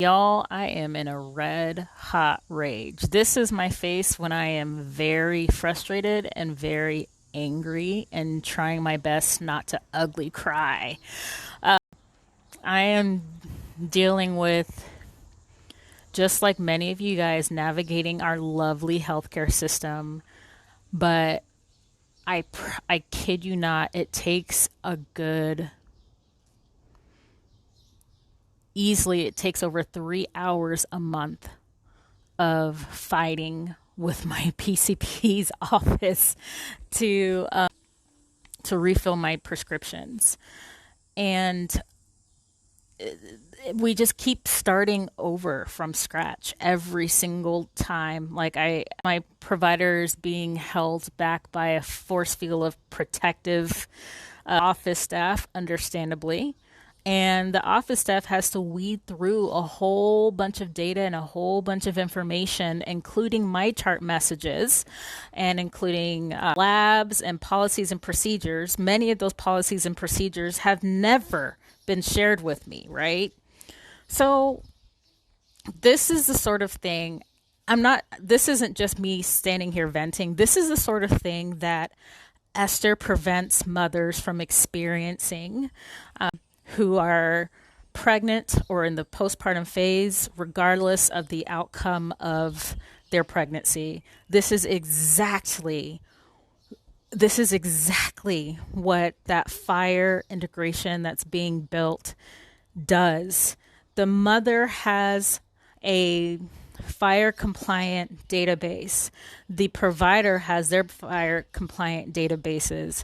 Y'all, I am in a red hot rage. This is my face when I am very frustrated and very angry and trying my best not to ugly cry. I am dealing with, just like many of you guys, navigating our lovely healthcare system, but I kid you not, it takes a good, easily, it takes over 3 hours a month of fighting with my PCP's office to refill my prescriptions, and we just keep starting over from scratch every single time. Like my providers being held back by a force field of protective office staff, understandably. And the office staff has to weed through a whole bunch of data and a whole bunch of information, including my chart messages and including labs and policies and procedures. Many of those policies and procedures have never been shared with me, right? So this is the sort of thing this isn't just me standing here venting. This is the sort of thing that Esther prevents mothers from experiencing, who are pregnant or in the postpartum phase, regardless of the outcome of their pregnancy. This is exactly what that FHIR integration that's being built does. The mother has a FHIR compliant database. The provider has their FHIR compliant databases.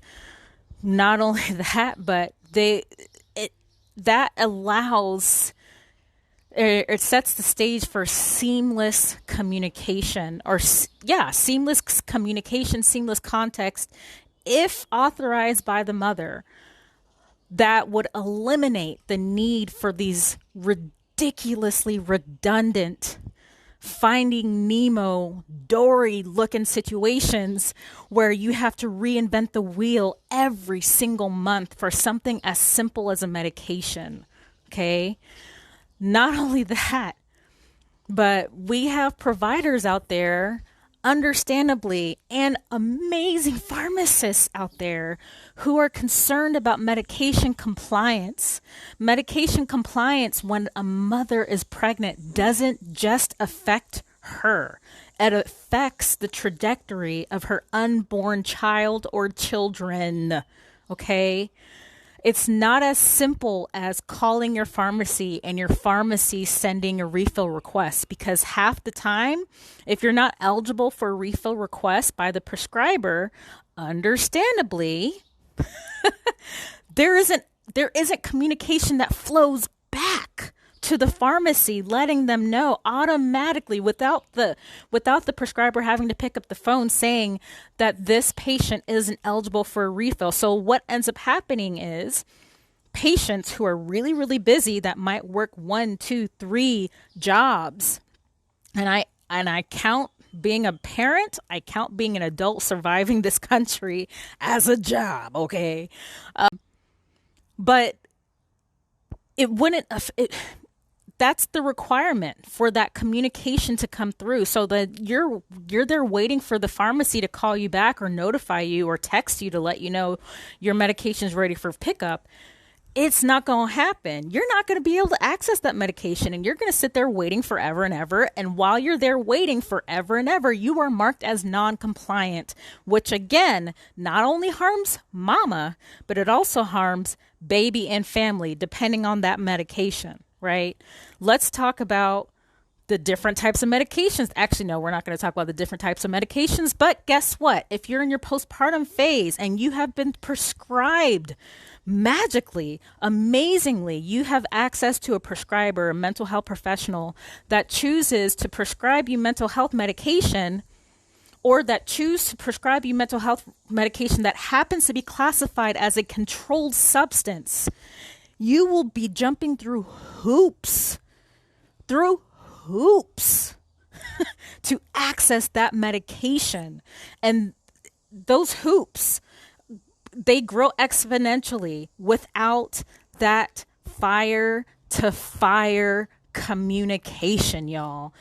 Not only that, but that allows, it sets the stage for seamless communication, seamless communication, seamless context, if authorized by the mother. That would eliminate the need for these ridiculously redundant Finding Nemo, Dory looking situations where you have to reinvent the wheel every single month for something as simple as a medication. Okay. Not only that, but we have providers out there, understandably, and amazing pharmacists out there who are concerned about medication compliance. Medication compliance when a mother is pregnant doesn't just affect her. It affects the trajectory of her unborn child or children. Okay? It's not as simple as calling your pharmacy and your pharmacy sending a refill request, because half the time, if you're not eligible for a refill request by the prescriber, understandably, there isn't communication that flows back to the pharmacy, letting them know automatically without the prescriber having to pick up the phone saying that this patient isn't eligible for a refill. So what ends up happening is patients who are really, really busy, that might work 1, 2, 3 jobs. And I count being a parent, I count being an adult surviving this country as a job. Okay. But it wouldn't, that's the requirement for that communication to come through, so that you're there waiting for the pharmacy to call you back or notify you or text you to let you know your medication is ready for pickup. It's not going to happen. You're not going to be able to access that medication, and you're going to sit there waiting forever and ever. And while you're there waiting forever and ever, you are marked as non-compliant, which again, not only harms mama, but it also harms baby and family, depending on that medication. Right? Let's talk about the different types of medications. Actually, no, we're not going to talk about the different types of medications. But guess what? If you're in your postpartum phase and you have been prescribed magically, amazingly, you have access to a prescriber, a mental health professional that chooses to prescribe you mental health medication, or that choose to prescribe you mental health medication that happens to be classified as a controlled substance. You will be jumping through hoops to access that medication. And those hoops, they grow exponentially without that FHIR to FHIR communication, y'all.